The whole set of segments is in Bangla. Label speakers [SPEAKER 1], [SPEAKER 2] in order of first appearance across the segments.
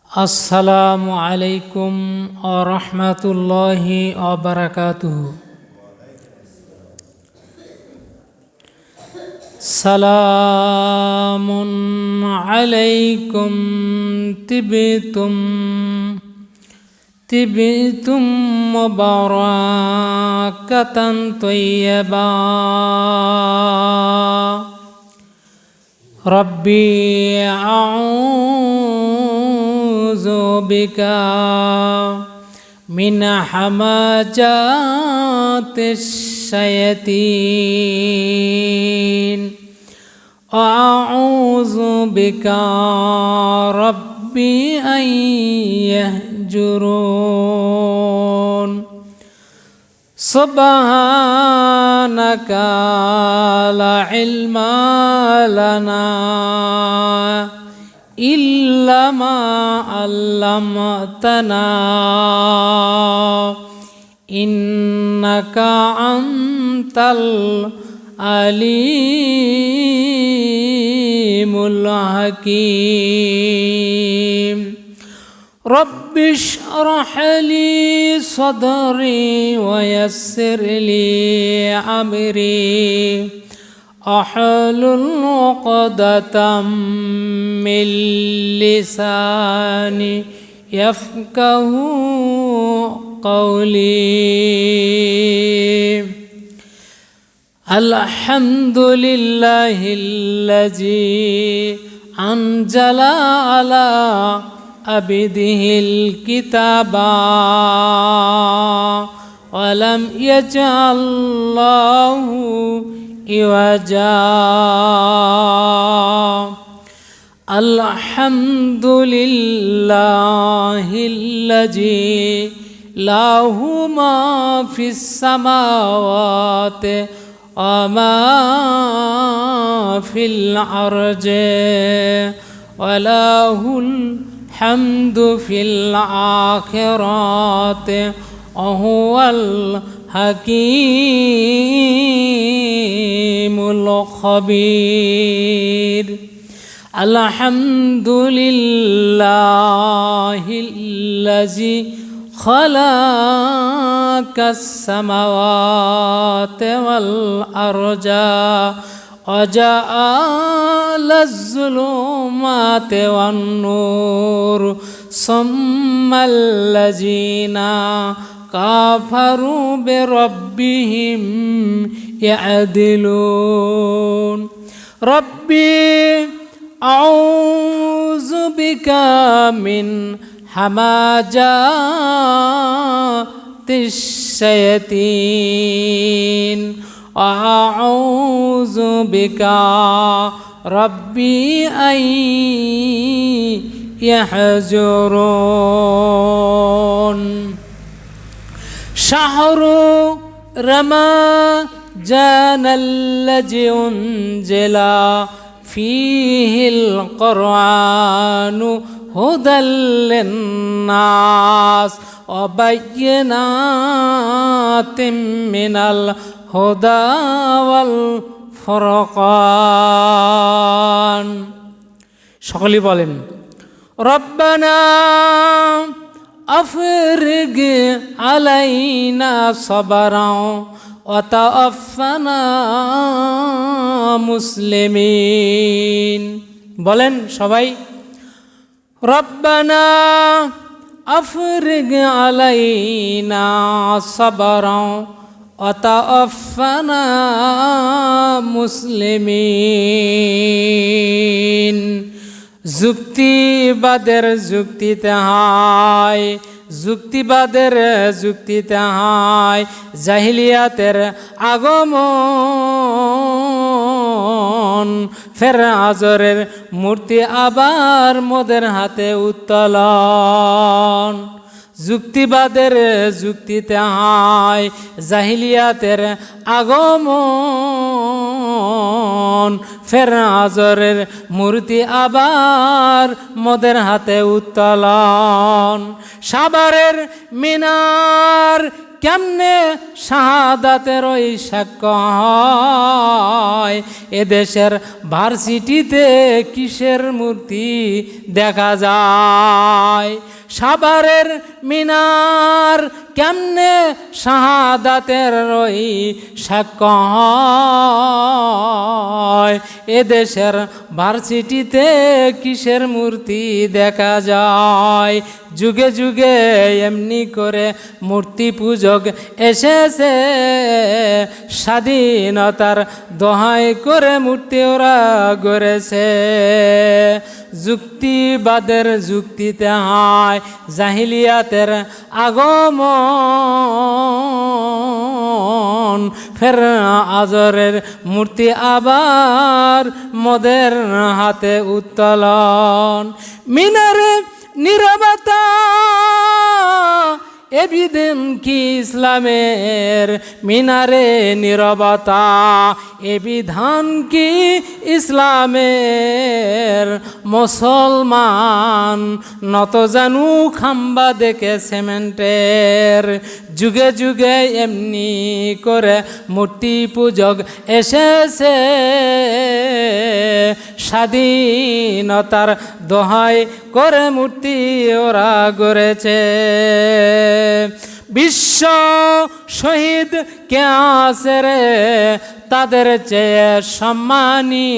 [SPEAKER 1] আসসালামু আলাইকুম ওয়া রাহমাতুল্লাহি ওয়া বারাকাতুহু। সালামুন আলাইকুম তিবতুম মুবারাকাতান তাইয়্যিবা। রব্বি আউযু বিকা মিন হামাযাতিশ শায়াতিন ওয়া আউযু বিকা রব্বি আন ইয়াহজুরুন। সুবহানাকা লা ইলমা লানা ইল্লা মা আল্লামতানা ইন্নাকা আনতাল আলিমুল হাকীম। রব্বি ইশরাহ লি সাদরি ওয়া ইয়াসসির লি আমরি আহলুল উকদাতাম মিন লিসানি ইয়াফকাহু কওলি। আলহামদুলিল্লাহিল্লাযী আনজালা আলা আবিদিহিল কিতাবা ওয়া লাম ইয়াজআল লাহু ইওয়াজা। আলহামদুলিল্লাহিল্লাযী লাহু মা ফিস সামাওয়াতি ওয়া মা ফিল আরজি ওয়া লাহুল হামদু ফিল আখিরাতি ওয়া হুয়াল হাকীমুল খবীর। আলহামদুলিল্লাহিল্লাযী খালাকাস সামাওয়াতি ওয়াল আরজা ওয়া জাআলাজ যুলুমাতি ওয়ান নূর সুম্মাল্লাযীনা কাফারু বিরাব্বিহিম ইয়াদিলুন। রব্বি আউযু বিকা মিন হামাযাতিশ শায়াতিন ওয়া আউযু বিকা রব্বি আন ইয়াহজুরুন। শাহরু রমাজানাল্লাযী উনজিলা ফীহিল কুরআনু হুদাল লিন্নাস ওয়া বায়্যিনাতিম মিনাল হুদা ওয়াল ফুরকান। সকলেই বলেন রব্বানা আফরিগ আলাইনা সাবরাও ওয়া তাওয়াফানা মুসলিমিন। বলেন সবাই রব্বানা আফরিগ আলাইনা সাবরাও ওয়া তাওয়াফানা মুসলিমিন। যুক্তিবাদের যুক্তিতে হায়, যুক্তিবাদের যুক্তিতে হায়, জাহিলিয়াতের আগমন, ফের আজরের মূর্তি আবার মোদের হাতে উত্তোলন। যুক্তিবাদের যুক্তিতে হায়, জাহিলিয়াতের আগমন, ফের আজরের মূর্তি আবার মোদের হাতে উত্তোলন। সাভারের মিনার কেমনে শাহাদাতের ওই সাক্ষ্য হয়, এদেশের ভার্সিটিতে কিসের মূর্তি দেখা যায়? সাভারের মিনার কেমনে শাহাদাতের রই সাক্ষ্য হয়? এদেশের ভার্সিটিতে কিসের মূর্তি দেখা যায়? যুগে যুগে এমনি করে মূর্তি পূজক এসেছে, স্বাধীনতার দোহাই করে মূর্তি ওরা গড়েছে। যুক্তিবাদের যুক্তিতে হয় জাহিলিয়াতের আগমন, ফের আজরের মূর্তি আবার মদের হাতে উত্তোলন। মিনারে নীরবতা এ বিধান কি ইসলামের? মিনারে নীরবতা এ বিধান কি ইসলামের? মুসলমান নত জানু খাম্বা দেখে সিমেন্টের, যুগে যুগে এমনি করে মূর্তি পূজক এসেছে, স্বাধীনতার দোহাই করে মূর্তি ওরা গড়েছে। বিশ্ব শহীদ কে আছে রে তাদের চেয়ে সম্মানী?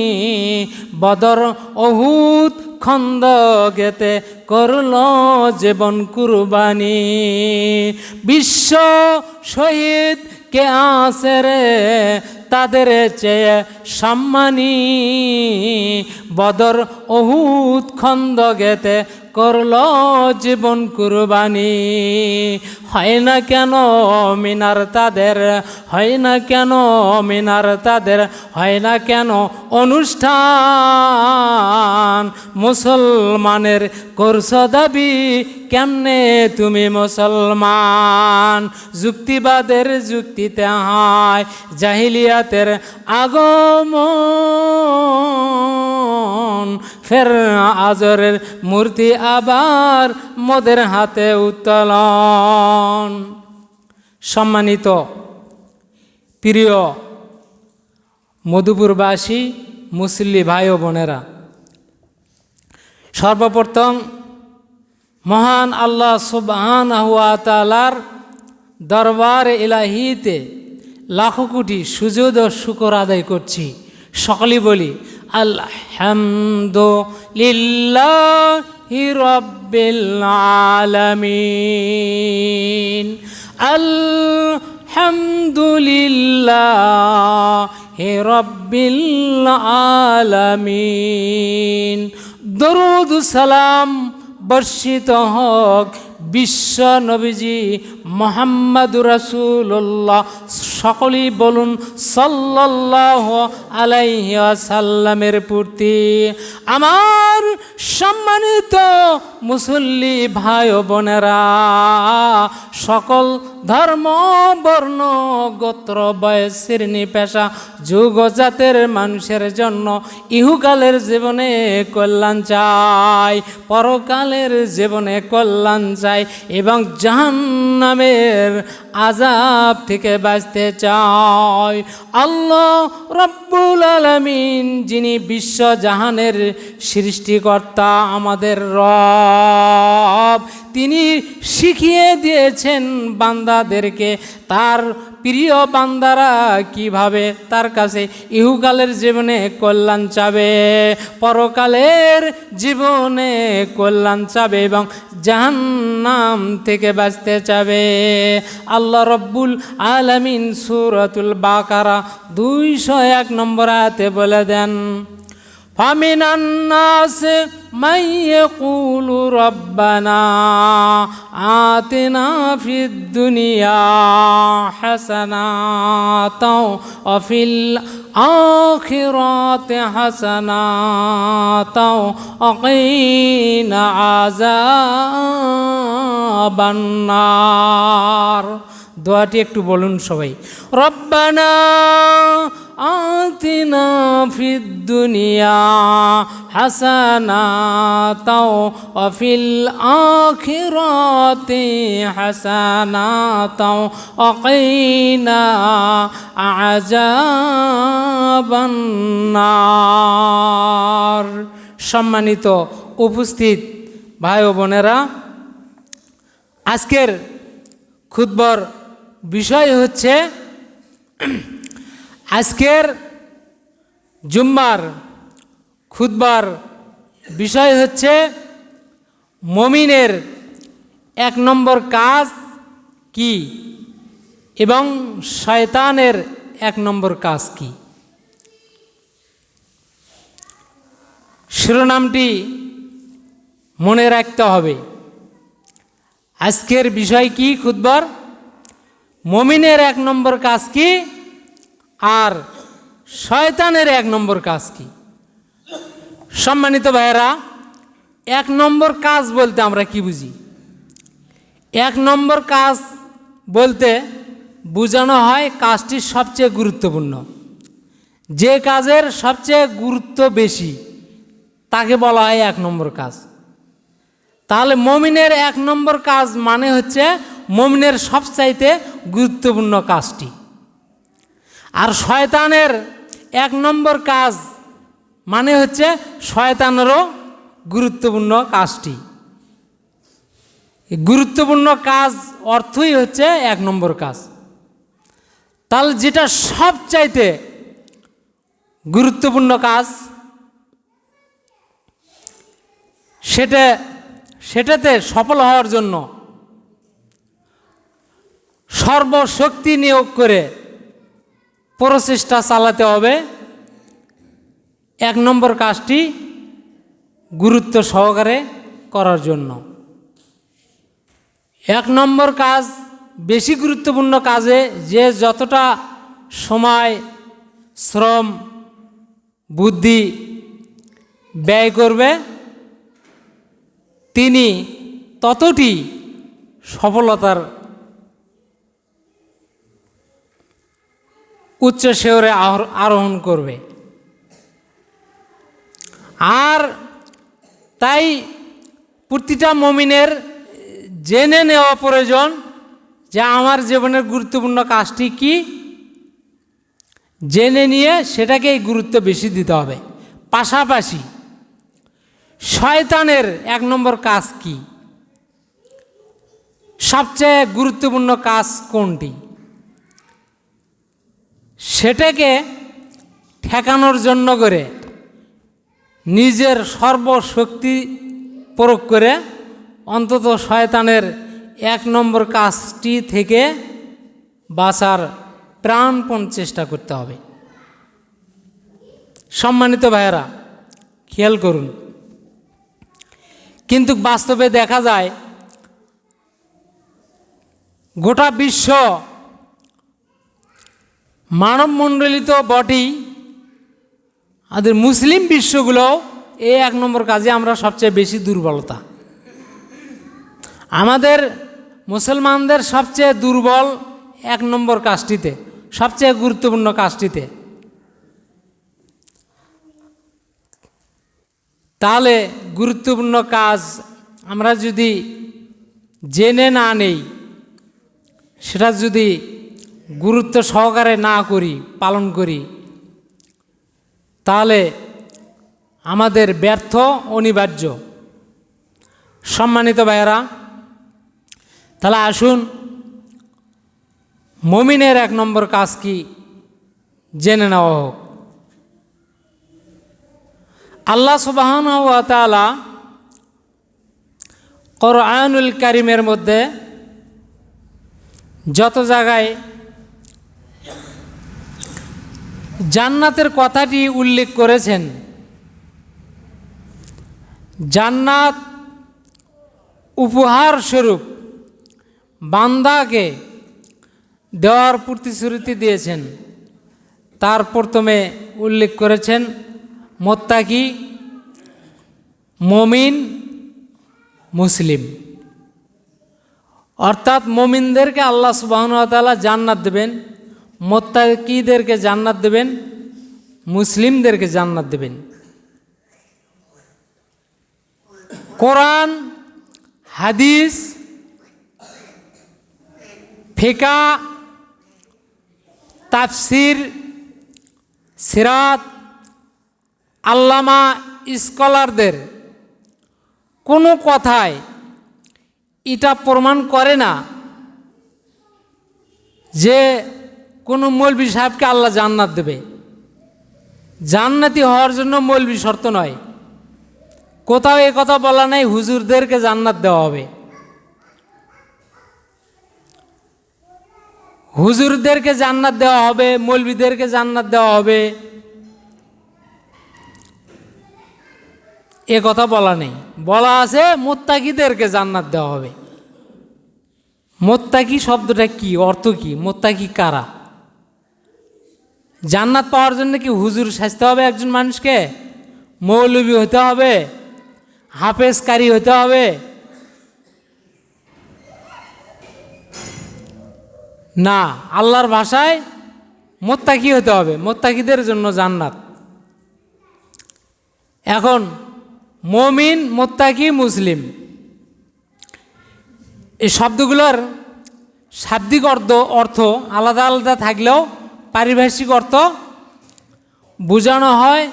[SPEAKER 1] বদর উহুদ খন্দকেতে করল জীবন কুরবানি। বিশ্ব শহীদ কে আছে রে তাদের চেয়ে সম্মানী? বদর উহুদ খন্দকেতে করল জীবন কুরবানি। হয় না কেন মিনার তাদের? হয় না কেন মিনার তাদের? হয় না কেন অনুষ্ঠান? মুসলমানের করছ দাবি, কেমনে তুমি মুসলমান? যুক্তিবাদের যুক্তিতে হয় জাহিলিয়াতের আগমন, ফের আজরের মূর্তি আবার মদের হাতে উত্তোলন। সম্মানিত প্রিয় মধুপুরবাসী মুসল্লি ভাই ও বোনেরা, সর্বপ্রথম মহান আল্লাহ সুবহানাহু ওয়া তাআলার দরবারে ইলাহিতে লাখো কোটি সুজুদ ও শুকর আদায় করছি। সকলেই বলি আলহামদুলিল্লাহি রাব্বিল আলামিন। আলহামদুলিল্লাহি রাব্বিল আলামিন। দরুদ সালাম বর্ষিত হোক বিশ্ব নবীজি মুহাম্মদুর রাসূলুল্লাহ, সকলেই বলুন সাল্লাল্লাহু আলাইহি ওয়াসাল্লামের প্রতি। আমার সম্মানিত মুসল্লি ভাই ও বোনেরা, সকল ধর্ম বর্ণ গোত্র বয়স শ্রেণী পেশা যুগ জাতের মানুষের জন্য ইহকালের জীবনে কল্যাণ চাই, পরকালের জীবনে কল্যাণ চাই এবং জাহান্নামের আযাব থেকে বাঁচতে চাই। আল্লাহ রাব্বুল আলামিন, যিনি বিশ্ব জাহানের সৃষ্টিকর্তা, আমাদের রব, তিনি শিখিয়ে দিয়েছেন বান্দাদেরকে তার প্রিয় বান্দারা কিভাবে তার কাছে ইহকালের জীবনে কল্যাণ চাবে, পরকালের জীবনে কল্যাণ চাবে এবং জাহান্নাম থেকে বাঁচতে চাবে। আল্লাহ রব্বুল আলামিন সূরাতুল বাকারা 201 নম্বর আয়াতে বলে দেন, ফামিনান নাস মান ইয়াকুলু রব্বানা আতিনা ফিদ দুনিয়া হাসানাতাও ওয়া ফিল আখিরাতি হাসানাতাও ওয়া কিনা আযাবান নার। দোয়াটি একটু বলুন সবাই। রব্বানা আতিনা ফিদ দুনিয়া হাসানাতাও ওয়া ফিল আখিরাতি হাসানাতাও ওয়া কিনা আযাবান নার। সম্মানিত উপস্থিত ভাই ও বোনেরা, আজকের খুতবার বিষয় হচ্ছে, আজকের জুম্মার খুতবার বিষয় হচ্ছে মুমিনের 1 নম্বর কাজ কি এবং শয়তানের 1 নম্বর কাজ কি। শিরোনামটি মনে রাখতে হবে। আজকের বিষয় কি খুতবার, মুমিনের 1 নম্বর কাজ কি আর শয়তানের 1 নম্বর কাজ কি। সম্মানিত ভাইয়েরা, 1 নম্বর কাজ বলতে আমরা কি বুঝি? 1 নম্বর কাজ বলতে বোঝানো হয় কাজটি সবচেয়ে গুরুত্বপূর্ণ, যে কাজের সবচেয়ে গুরুত্ব বেশি তাকে বলা হয় 1 নম্বর কাজ। তাহলে মুমিনের 1 নম্বর কাজ মানে হচ্ছে মুমিনের সবচাইতে গুরুত্বপূর্ণ কাজটি। আর শয়তানের 1 নম্বর কাজ মানে হচ্ছে শয়তানেরও গুরুত্বপূর্ণ কাজটি। গুরুত্বপূর্ণ কাজ অর্থই হচ্ছে 1 নম্বর কাজ। তাহলে যেটা সবচাইতে গুরুত্বপূর্ণ কাজ সেটাতে সফল হওয়ার জন্য সর্বশক্তি নিয়োগ করে প্রচেষ্টা চালাতে হবে 1 নম্বর কাজটি গুরুত্ব সহকারে করার জন্য। 1 নম্বর কাজ বেশি গুরুত্বপূর্ণ কাজে যে যতটা সময়, শ্রম, বুদ্ধি ব্যয় করবে তিনি ততটি সফলতার উচ্চ শিখরে আরোহণ করবে। আর তাই প্রতিটা মুমিনের জেনে নেওয়া প্রয়োজন যে আমার জীবনের গুরুত্বপূর্ণ কাজটি কি, জেনে নিয়ে সেটাকেই গুরুত্ব বেশি দিতে হবে। পাশাপাশি শয়তানের 1 নম্বর কাজ কি, সবচেয়ে গুরুত্বপূর্ণ কাজ কোনটি, সেটাকে ঠেকানোর জন্য করে নিজের সর্বশক্তি প্রয়োগ করে অন্তত শয়তানের 1 নম্বর কাজটি থেকে বাঁচার প্রাণপণ চেষ্টা করতে হবে। সম্মানিত ভাইয়েরা, খেয়াল করুন, কিন্তু বাস্তবে দেখা যায় গোটা বিশ্ব মানবমণ্ডলী তো বটেই, আমাদের মুসলিম বিশ্বগুলো এই 1 নম্বর কাজে আমরা সবচেয়ে বেশি দুর্বলতা। আমাদের মুসলমানদের সবচেয়ে দুর্বল 1 নম্বর কাজটিতে, সবচেয়ে গুরুত্বপূর্ণ কাজটিতে। তাহলে গুরুত্বপূর্ণ কাজ আমরা যদি জেনে না নেই, সেটা যদি গুরুত্ব সহকারে না করি, পালন করি, তাহলে আমাদের ব্যর্থ অনিবার্য। সম্মানিত ভাইয়েরা, তাহলে আসুন মুমিনের 1 নম্বর কাজ কি জেনে নেওয়া হোক। আল্লাহ সুবহানাহু ওয়া তাআলা কোরআনুল কারীমের মধ্যে যত জায়গায় জান্নাতের কথাটি উল্লেখ করেছেন, জান্নাত উপহার স্বরূপ বান্দাকে দেওয়ার প্রতিশ্রুতি দিয়েছেন, তার প্রথমে উল্লেখ করেছেন মুত্তাকি, মুমিন, মুসলিম। অর্থাৎ মুমিনদেরকে আল্লাহ সুবহানাহু ওয়া তাআলা জান্নাত দেবেন, মুত্তাকিদেরকে জান্নাত দেবেন, মুসলিমদেরকে জান্নাত দেবেন। কোরআন, হাদিস, ফিকা, তাফসির, সিরাত, আল্লামা স্কলারদের কোনো কথায় এটা প্রমাণ করে না যে কোনো মৌলবি সাহেবকে আল্লাহ জান্নাত দেবে। জান্নাতি হওয়ার জন্য মৌলবি শর্ত নয়। কোথাও এ কথা বলা নাই হুজুরদেরকে জান্নাত দেওয়া হবে। হুজুরদেরকে জান্নাত দেওয়া হবে, মৌলবিদেরকে জান্নাত দেওয়া হবে, এ কথা বলা নেই। বলা আছে মুত্তাকিদেরকে জান্নাত দেওয়া হবে। মুত্তাকি শব্দটা কি, অর্থ কি? মুত্তাকি কারা? জান্নাত পাওয়ার জন্য কি হুজুর সাজতে হবে একজন মানুষকে? মৌলবি হতে হবে? হাফেজ কারি হতে হবে? না, আল্লাহর ভাষায় মুত্তাকি হতে হবে। মুত্তাকিদের জন্য জান্নাত। এখন মুমিন, মুত্তাকি, মুসলিম এই শব্দগুলোর শাব্দিক অর্থ আলাদা আলাদা থাকলেও পারিভাষিক অর্থ বোঝানো হয়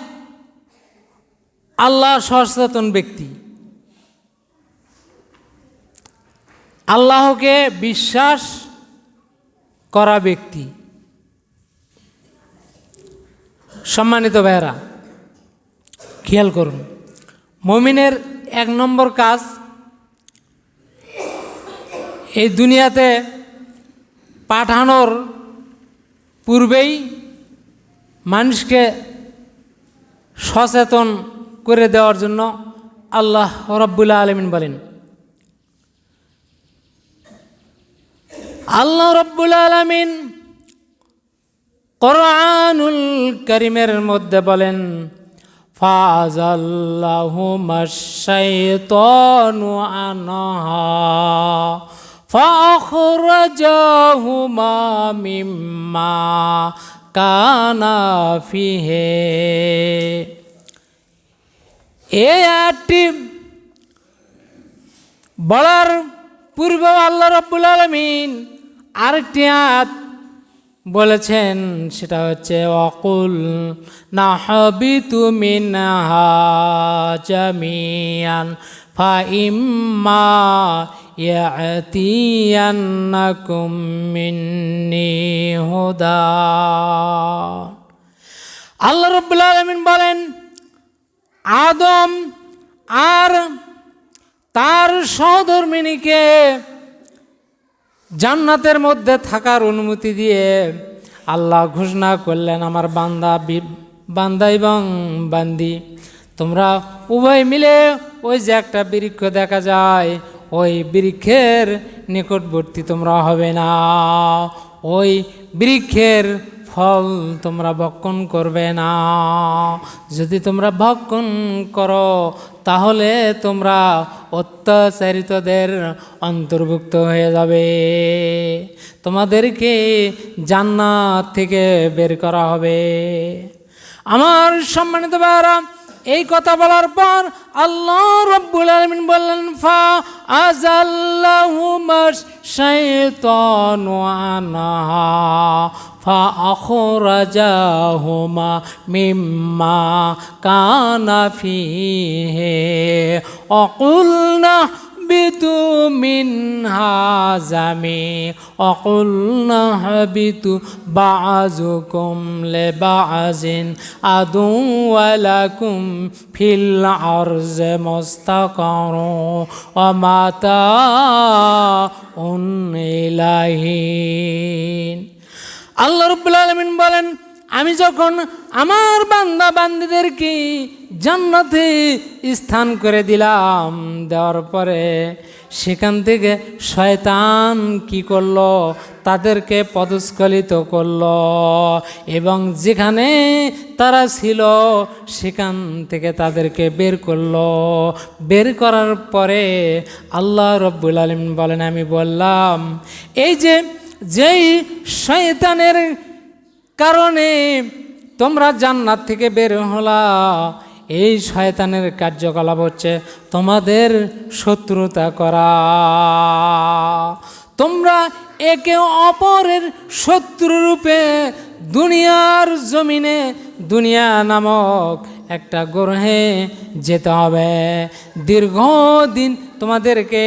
[SPEAKER 1] আল্লাহ সচেতন ব্যক্তি, আল্লাহকে বিশ্বাস করা ব্যক্তি। সম্মানিত ভাইয়েরা, খেয়াল করুন, মুমিনের 1 নম্বর কাজ এই দুনিয়াতে পাঠানোর পূর্বেই মানুষকে সচেতন করে দেওয়ার জন্য আল্লাহ রাব্বুল আলামিন বলেন। আল্লাহ রাব্বুল আলামিন কোরআনুল কারীমের মধ্যে বলেন, ফাযাল্লাহুমাশ শাইতানু আনহা ফাখরাজাহুমা মিম্মা কানা ফিহি। এই আয়াতটি বলার পূর্বে আল্লাহ রাব্বুল আলামিন আরেকটি আয়াত বলেছেন, সেটা হচ্ছে ওয়াকুল নাহবিতু মিনহা জামিয়ান ফাইম্মা ইয়াতিয়ান্নাকুম মিন্নি হুদা। আল্লাহ রাব্বুল আলামিন বলেন, আদম আর তার সহধর্মিণীকে জান্নাতের মধ্যে থাকার অনুমতি দিয়ে আল্লাহ ঘোষণা করলেন, আমার বান্দা এবং বান্দি, তোমরা উভয় মিলে ওই যে একটা বৃক্ষ দেখা যায়, ওই বৃক্ষের নিকটবর্তী তোমরা হবে না, ওই বৃক্ষের ফল তোমরা ভক্ষণ করবে না। যদি তোমরা ভক্ষণ করো তাহলে তোমরা অত্যাচারিতদের অন্তর্ভুক্ত হয়ে যাবে, তোমাদেরকে জান্নাত থেকে বের করা হবে। আমার সম্মানিত ভাইরা, এই কথা বলার পর আল্লাহ রাব্বুল আলামিন বললেন, ফাআযাল্লাহুমাশ শাইতানু আনহা ফাআখরাজাহুমা মিম্মা কানা ফিহি ওয়াকুলনা বিতু মিনহা ওয়াকুলনা হাবিতু বা'যুকুম লিবা'যিন আদুওয়ালাকুম ফিল আরযি মুস্তাকারুন ওয়া মাতাউন ইলাইহিন। আল্লাহ রাব্বুল আলামিন বলেন, আমি যখন আমার বান্দা বান্দীদেরকে জান্নাতে স্থান করে দিলাম, দেওয়ার পরে সেখান থেকে শয়তান কি করলো, তাদেরকে পদস্খলিত করলো এবং যেখানে তারা ছিল সেখান থেকে তাদেরকে বের করলো। বের করার পরে আল্লাহ রাব্বুল আলামিন বলেন, আমি বললাম, এই যেই শয়তানের কারণে তোমরা জান্নাত থেকে বের হলা, এই শয়তানের কার্যকলাপ হচ্ছে তোমাদের শত্রুতা করা। তোমরা একে অপরের শত্রুরূপে দুনিয়ার জমিনে, দুনিয়া নামক একটা গ্রহে যেতে হবে। দীর্ঘদিন তোমাদেরকে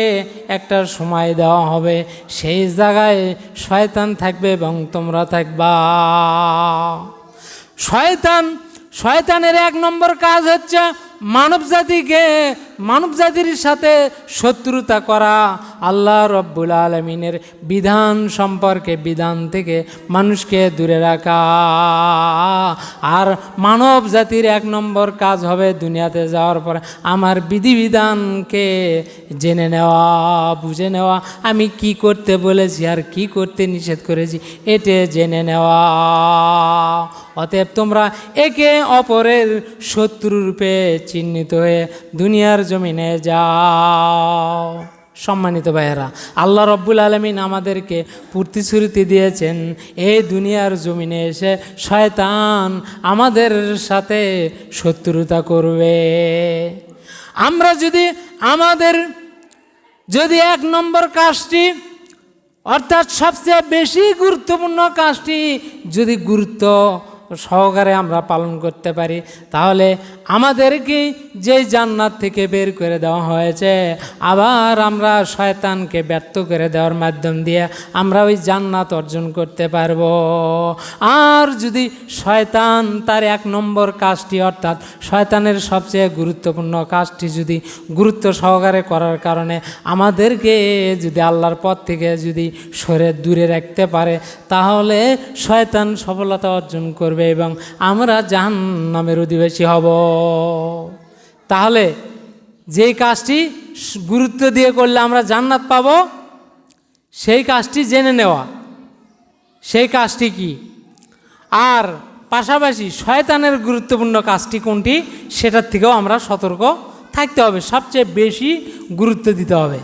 [SPEAKER 1] একটা সময় দেওয়া হবে, সেই জায়গায় শয়তান থাকবে এবং তোমরা থাকবা। শয়তানের এক নম্বর কাজ হচ্ছে মানব জাতির সাথে শত্রুতা করা, আল্লাহ রব্বুল আলামিনের বিধান সম্পর্কে, বিধান থেকে মানুষকে দূরে রাখা। আর মানব জাতির এক নম্বর কাজ হবে দুনিয়াতে যাওয়ার পরে আমার বিধিবিধানকে জেনে নেওয়া, বুঝে নেওয়া, আমি কি করতে বলেছি আর কি করতে নিষেধ করেছি এটা জেনে নেওয়া। অতএব তোমরা একে অপরের শত্রুরূপে চিহ্নিত হয়ে দুনিয়ার জমিনে যাও। সম্মানিত ভাইয়েরা, আল্লাহ রব্বুল আলামিন আমাদেরকে প্রতিশ্রুতি দিয়েছেন এই দুনিয়ার জমিনে এসে শয়তান আমাদের সাথে শত্রুতা করবে। আমরা যদি এক নম্বর কাজটি, অর্থাৎ সবচেয়ে বেশি গুরুত্বপূর্ণ কাজটি যদি গুরুত্ব সহকারে আমরা পালন করতে পারি, তাহলে আমাদেরকে যেই জান্নাত থেকে বের করে দেওয়া হয়েছে, আবার আমরা শয়তানকে ব্যর্থ করে দেওয়ার মাধ্যম দিয়ে আমরা ওই জান্নাত অর্জন করতে পারবো। আর যদি শয়তান তার এক নম্বর কাজটি, অর্থাৎ শয়তানের সবচেয়ে গুরুত্বপূর্ণ কাজটি যদি গুরুত্ব সহকারে করার কারণে আমাদেরকে যদি আল্লাহর পথ থেকে যদি সরে দূরে রাখতে পারে, তাহলে শয়তান সফলতা অর্জন করবে এবং আমরা জাহান্নামের অধিবাসী হব। তাহলে যেই কাজটি গুরুত্ব দিয়ে করলে আমরা জান্নাত পাব, সেই কাজটি জেনে নেওয়া, সেই কাজটি কি, আর পাশাপাশি শয়তানের গুরুত্বপূর্ণ কাজটি কোনটি সেটার থেকেও আমরা সতর্ক থাকতে হবে, সবচেয়ে বেশি গুরুত্ব দিতে হবে।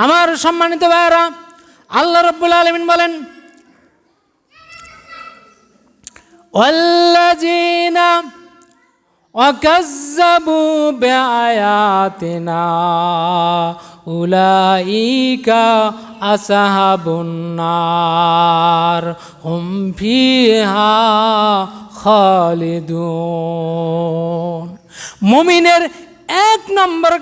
[SPEAKER 1] আমার সম্মানিত ভাইয়েরা, আল্লাহ রাব্বুল আলামিন বলেন, ওয়াল্লাযীনা ওয়াকাযযাবু বিআয়াতিনা উলাইকা আসহাবুন নার হুম ফিহা খালিদুন। মুমিনের এক নম্বর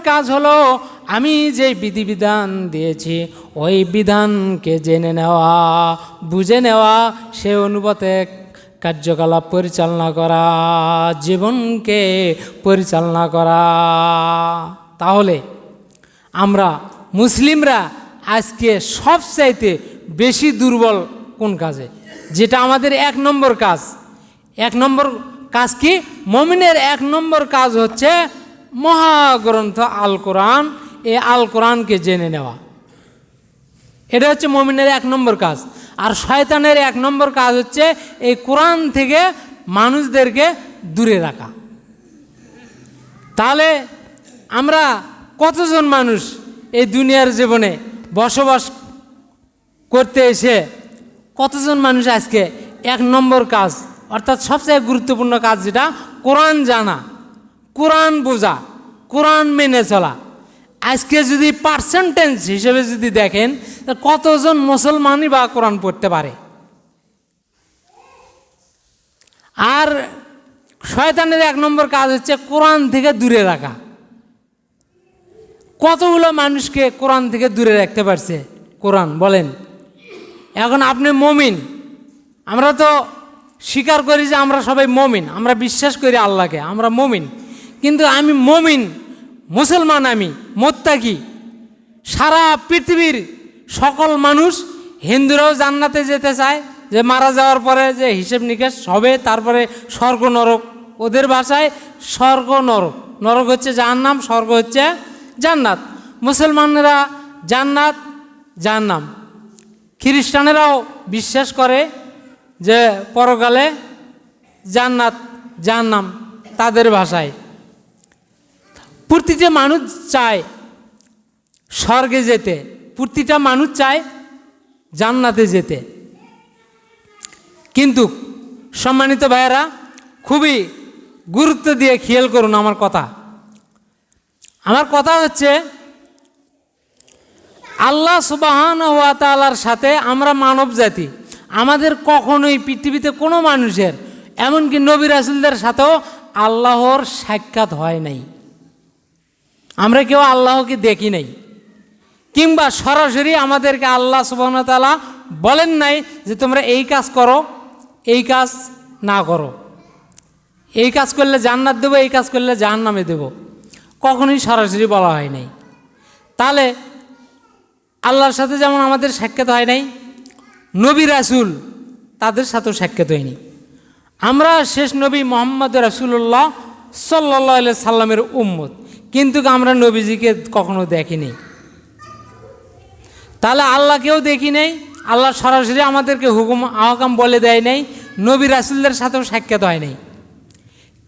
[SPEAKER 1] কাজ হলো আমি যে বিধিবিধান দিয়েছি ওই বিধানকে জেনে নেওয়া, বুঝে নেওয়া, সে অনুপাতে কার্যকলাপ পরিচালনা করা, জীবনকে পরিচালনা করা। তাহলে আমরা মুসলিমরা আজকে সবচাইতে বেশি দুর্বল কোন কাজে? যেটা আমাদের এক নম্বর কাজ। এক নম্বর কাজ কি? মুমিনের এক নম্বর কাজ হচ্ছে মহাগ্রন্থ আল কোরআন, এই আল কোরআনকে জেনে নেওয়া। এটা হচ্ছে মুমিনের এক নম্বর কাজ। আর শয়তানের এক নম্বর কাজ হচ্ছে এই কোরআন থেকে মানুষদেরকে দূরে রাখা। তাহলে আমরা কতজন মানুষ এই দুনিয়ার জীবনে বসবাস করতে এসে কতজন মানুষ আজকে এক নম্বর কাজ, অর্থাৎ সবচেয়ে গুরুত্বপূর্ণ কাজ যেটা কোরআন জানা, কোরআন বোঝা, কোরআন মেনে চলা, আজকে যদি পার্সেন্টেজ হিসেবে যদি দেখেন কতজন মুসলমানই বা কোরআন পড়তে পারে? আর শয়তানের এক নম্বর কাজ হচ্ছে কোরআন থেকে দূরে রাখা। কতগুলো মানুষকে কোরআন থেকে দূরে রাখতে পারছে কোরআন? বলেন। এখন আপনি মমিন, আমরা তো স্বীকার করি যে আমরা সবাই মমিন, আমরা বিশ্বাস করি আল্লাহকে, আমরা মমিন। কিন্তু আমি মমিন, মুসলমান, আমি মোত্তাকি। সারা পৃথিবীর সকল মানুষ, হিন্দুরাও জান্নাতে যেতে চায়, যে মারা যাওয়ার পরে যে হিসেব নিকেশ হবে, তারপরে স্বর্গ নরক, ওদের ভাষায় স্বর্গ নরক, নরক হচ্ছে জাহান্নাম, স্বর্গ হচ্ছে জান্নাত। মুসলমানেরা জান্নাত জাহান্নাম, খ্রিস্টানেরাও বিশ্বাস করে যে পরকালে জান্নাত জাহান্নাম তাদের ভাষায়। প্রতিটা মানুষ চায় স্বর্গে যেতে, প্রতিটা মানুষ চায় জান্নাতে যেতে। কিন্তু সম্মানিত ভাইয়েরা, খুবই গুরুত্ব দিয়ে খেয়াল করুন আমার কথা। আমার কথা হচ্ছে, আল্লাহ সুবহানাহু ওয়া তাআলার সাথে আমরা মানব জাতি, আমাদের কখনোই পৃথিবীতে কোনো মানুষের, এমনকি নবী রাসূলদের সাথেও আল্লাহর সাক্ষাৎ হয় নাই। আমরা কেউ আল্লাহকে দেখি নাই, কিংবা সরাসরি আমাদেরকে আল্লাহ সুবহানাহু ওয়া তাআলা বলেন নাই যে তোমরা এই কাজ করো, এই কাজ না করো, এই কাজ করলে জান্নাত দেবো, এই কাজ করলে জাহান্নামে দেব, কখনোই সরাসরি বলা হয় নাই। তাহলে আল্লাহর সাথে যেমন আমাদের সাক্ষাৎ হয় নাই, নবী রাসূল তাদের সাথেও সাক্ষাৎ হয়নি। আমরা শেষ নবী মুহাম্মদ রাসূলুল্লাহ সাল্লাল্লাহু আলাইহি সাল্লামের উম্মত, কিন্তু আমরা নবীজিকে কখনো দেখিনি। তাহলে আল্লাহকেও দেখি নাই, আল্লাহ সরাসরি আমাদেরকে হুকুম আহকাম বলে দেয় নাই, নবী রাসূলদের সাথেও সাক্ষাৎ হয় নাই।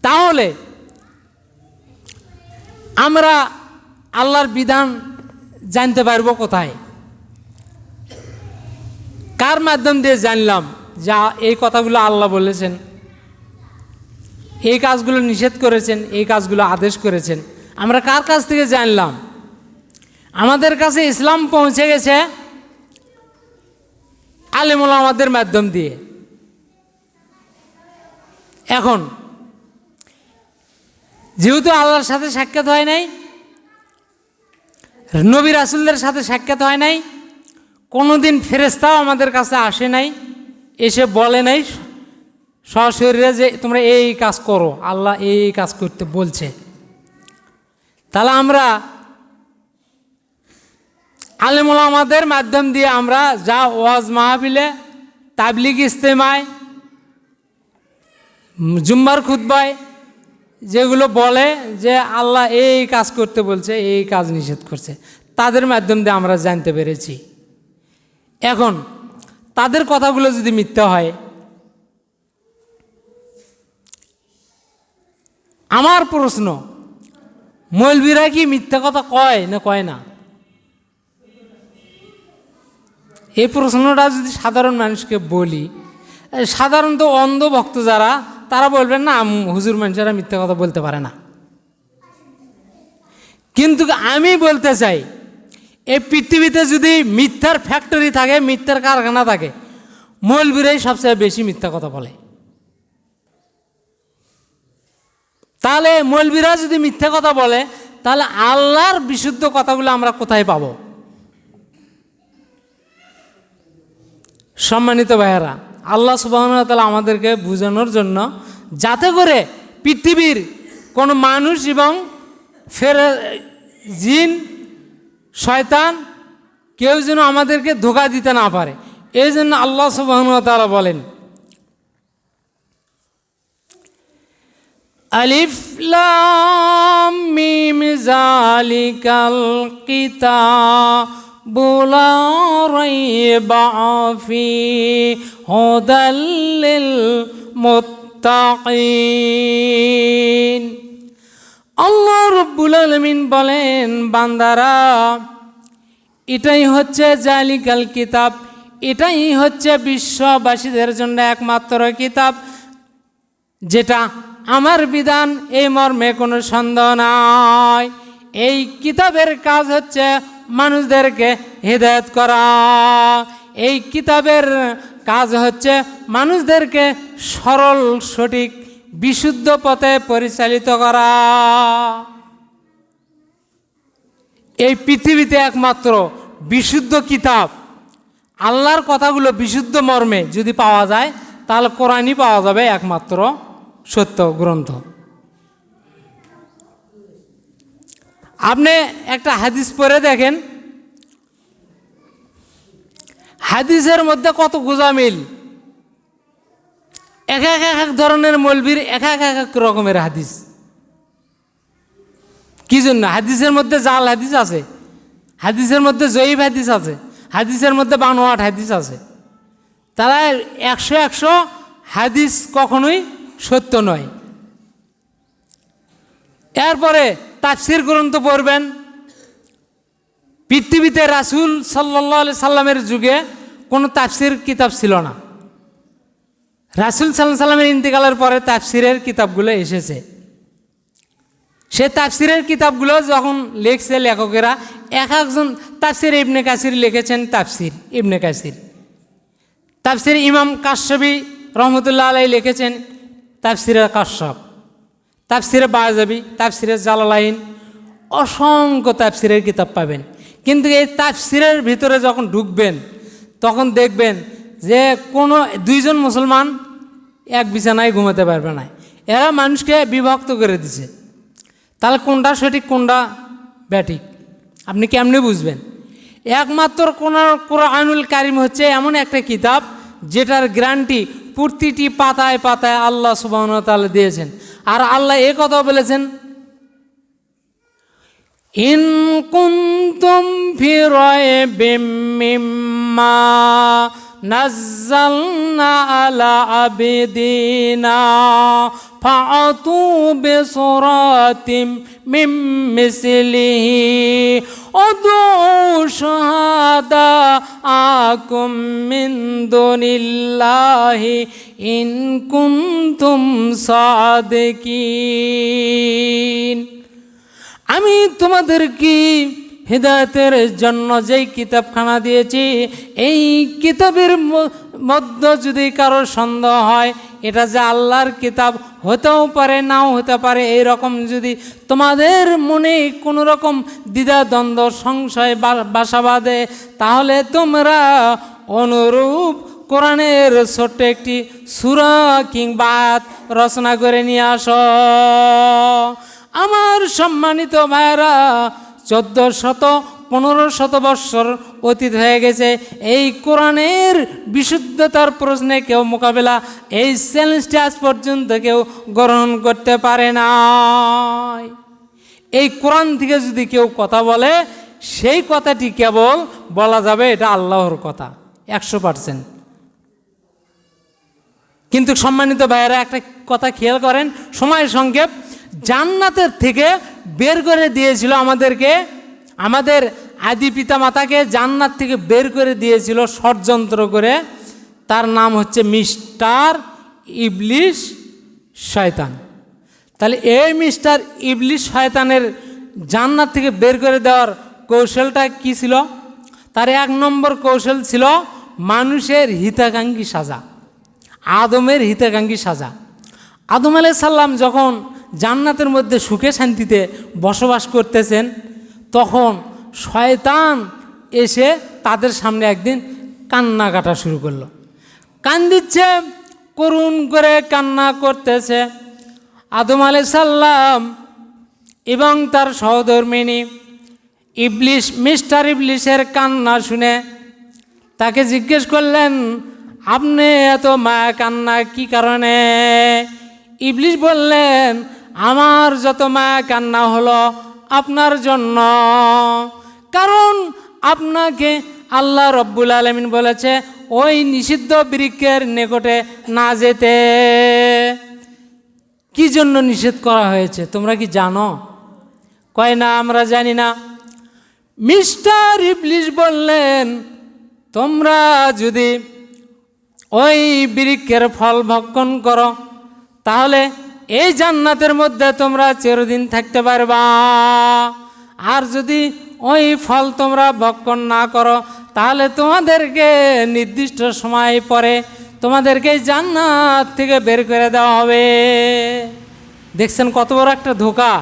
[SPEAKER 1] তাহলে আমরা আল্লাহর বিধান জানতে পারবো কোথায়? কার মাধ্যম দিয়ে জানলাম যা এই কথাগুলো আল্লাহ বলেছেন, এই কাজগুলো নিষেধ করেছেন, এই কাজগুলো আদেশ করেছেন? আমরা কার কাছ থেকে জানলাম? আমাদের কাছে ইসলাম পৌঁছে গেছে আলেম ওলামাদের মাধ্যম দিয়ে। এখন যেহেতু আল্লাহর সাথে সাক্ষাৎ হয় নাই, নবী রাসূলদের সাথে সাক্ষাৎ হয় নাই, কোনোদিন ফেরেশতাও আমাদের কাছে আসে নাই, এসে বলে নাই সশরীরে যে তোমরা এই কাজ করো, আল্লাহ এই কাজ করতে বলছে। তাহলে আমরা আলেম ওলামাদের মাধ্যম দিয়ে আমরা যা ওয়াজ মাহফিলে, তাবলিগ ইজতেমায়, জুম্মার খুতবায় যেগুলো বলে যে আল্লাহ এই কাজ করতে বলছে, এই কাজ নিষেধ করছে, তাদের মাধ্যম দিয়ে আমরা জানতে পেরেছি। এখন তাদের কথাগুলো যদি মিথ্যা হয়, আমার প্রশ্ন, মৌলবীরা কি মিথ্যা কথা কয় না কয় না? এই প্রশ্নটা যদি সাধারণ মানুষকে বলি, সাধারণত অন্ধ ভক্ত যারা, তারা বলবেন না হুজুর মানুষেরা মিথ্যা কথা বলতে পারে না। কিন্তু আমি বলতে চাই, এই পৃথিবীতে যদি মিথ্যার ফ্যাক্টরি থাকে, মিথ্যার কারখানা থাকে, মৌলবীরাই সবচেয়ে বেশি মিথ্যা কথা বলে। তাহলে মৌলবীরা যদি মিথ্যা কথা বলে, তাহলে আল্লাহর বিশুদ্ধ কথাগুলো আমরা কোথায় পাবো? সম্মানিত ভাইয়েরা, আল্লাহ সুবহানাহু ওয়া তাআলা আমাদেরকে বোঝানোর জন্য, যাতে করে পৃথিবীর কোনো মানুষ এবং জিন শয়তান কেউ যেন আমাদেরকে ধোঁকা দিতে না পারে, এই জন্য আল্লাহ সুবহানাহু ওয়া তাআলা বলেন, আলিফ লাম মিম যালিকাল কিতাবু লা রাইবা ফীহি হুদাল লিল মুত্তাকিন। আল্লাহ রাব্বুল আলামিন বলেন, বান্দারা, এটাই হচ্ছে জালিকাল কিতাব, এটাই হচ্ছে বিশ্ববাসীদের জন্য একমাত্র কিতাব, যেটা আমার বিধান, এই মর্মে কোনো সন্দেহ নাই। এই কিতাবের কাজ হচ্ছে মানুষদেরকে হিদায়াত করা, এই কিতাবের কাজ হচ্ছে মানুষদেরকে সরল সঠিক বিশুদ্ধ পথে পরিচালিত করা। এই পৃথিবীতে একমাত্র বিশুদ্ধ কিতাব, আল্লাহর কথাগুলো বিশুদ্ধ মর্মে যদি পাওয়া যায়, তাহলে কোরআনই পাওয়া যাবে একমাত্র সত্য গ্রন্থ। আপনি একটা হাদিস পড়ে দেখেন, হাদিসের মধ্যে কত গোজামিল, এক এক ধরনের মৌলবীর এক এক রকমের হাদিস। কি জন্য? হাদিসের মধ্যে জাল হাদিস আছে, হাদিসের মধ্যে জয়ীফ হাদিস আছে, হাদিসের মধ্যে বানোয়াট হাদিস আছে। তারা 100 হাদিস কখনোই সত্য নয়। এরপরে তাফসীর গ্রন্থ পড়বেন, পৃথিবীতে রাসূল সাল্লাল্লাহু আলাইহি সাল্লামের যুগে কোনো তাফসীর কিতাব ছিল না। রাসূল সাল্লাল্লাহু আলাইহি সাল্লামের ইন্তেকালের পরে তাফসিরের কিতাবগুলো এসেছে। সে তাফসিরের কিতাবগুলো যখন লিখছে লেখকেরা, এক একজন তাফসির ইবনে কাসির লিখেছেন, তাফসির ইবনে কাসির, তাফসির ইমাম কাশ্যপী রহমতুল্লাহ আলাইহি লিখেছেন তাফসিরে কাশ্যপ, তাফসিরে বায়জাবি, তাফসিরে জালালাইন, অসংখ্য তাফসিরের কিতাব পাবেন। কিন্তু এই তাফসিরের ভিতরে যখন ঢুকবেন তখন দেখবেন যে কোনো দুইজন মুসলমান এক বিছানায় ঘুমাতে পারবে না। এরা মানুষকে বিভক্ত করে দিছে। তাহলে কোনটা সঠিক কোনটা ব্যাঠিক আপনি কেমনি বুঝবেন? একমাত্র কোরআনুল কারীম হচ্ছে এমন একটা কিতাব যেটার গ্যারান্টি প্রতিটি পাতায় পাতায় আল্লাহ সুবহানাহু ওয়া তাআলা দিয়েছেন। আর আল্লাহ এ কথা বলেছেন, ইন কুনতুম ফি রাইবিম মিম্মা নাযালনা আলা আবিদিনা ফাআতু বিসুরাতিম মিন মিসলিহি উদউ শুহাদাআকুম মিন দুনিল্লাহি ইন কুনতুম সাদিকিন। আমি তোমাদের কি হিদায়াতের জন্য যেই কিতাবখানা দিয়েছি, এই কিতাবের মধ্যে যদি কারো সন্দেহ হয় এটা যে আল্লাহর কিতাব, হতেও পারে নাও হতে পারে, এইরকম যদি তোমাদের মনে কোনো রকম দ্বিধা দ্বন্দ্ব সংশয় বাসা বাঁধে, তাহলে তোমরা অনুরূপ কোরআনের ছোট্ট একটি সূরা কিংবা আয়াত রচনা করে নিয়ে আসো। আমার সম্মানিত ভাইয়েরা, 1400-1500 বৎসর অতীত হয়ে গেছে। এই কোরআনের বিশুদ্ধতার প্রশ্নে কেউ মোকাবেলা, এই চ্যালেঞ্জটি আজ পর্যন্ত কেউ গ্রহণ করতে পারে না। এই কোরআন থেকে যদি কেউ কথা বলে, সেই কথাটি কেবল বলা যাবে এটা আল্লাহর কথা 100%। কিন্তু সম্মানিত ভাইয়েরা, একটা কথা খেয়াল করেন, সময় সংক্ষেপ, জান্নাতের থেকে বের করে দিয়েছিল আমাদেরকে, আমাদের আদি পিতা মাতাকে জান্নাত থেকে বের করে দিয়েছিল ষড়যন্ত্র করে। তার নাম হচ্ছে মিস্টার ইবলিশ শয়তান। তাহলে এই মিস্টার ইবলিশ শয়তানের জান্নাত থেকে বের করে দেওয়ার কৌশলটা কি ছিল? তার 1 নম্বর কৌশল ছিল মানুষের হিতাকাঙ্ক্ষী সাজা, আদমের হিতাকাঙ্ক্ষী সাজা। আদম আলাইহিস সালাম যখন জান্নাতের মধ্যে সুখে শান্তিতে বসবাস করতেছেন, তখন শয়তান এসে তাদের সামনে একদিন কান্না কাটা শুরু করলো। কান্দিচ্ছে, করুণ করে কান্না করতেছে। আদম আলাইহিস সালাম এবং তার সহধর্মিনী ইবলিশ, মিস্টার ইবলিশের কান্না শুনে তাকে জিজ্ঞেস করলেন, আপনি এত মায়া কান্না কি কারণে? ইবলিশ বললেন, আমার যত মায়া কান্না হলো আপনার জন্য, কারণ আপনাকে আল্লাহ রব্বুল আলামিন বলেছে ওই নিষিদ্ধ বৃক্ষের নিকটে না যেতে। কি জন্য নিষেধ করা হয়েছে তোমরা কি জানো? কয় না, আমরা জানি না। মিস্টার ইবলিশ বললেন, তোমরা যদি ওই বৃক্ষের ফল ভক্ষণ করো তাহলে এই জান্নাতের মধ্যে তোমরা চিরদিন থাকতে পারবা, আর যদি ওই ফল তোমরা ভক্ষণ না করো তাহলে তোমাদেরকে নির্দিষ্ট সময় পরে তোমাদেরকে জান্নাত থেকে বের করে দেওয়া হবে। দেখছেন কত বড় একটা ধোঁকা।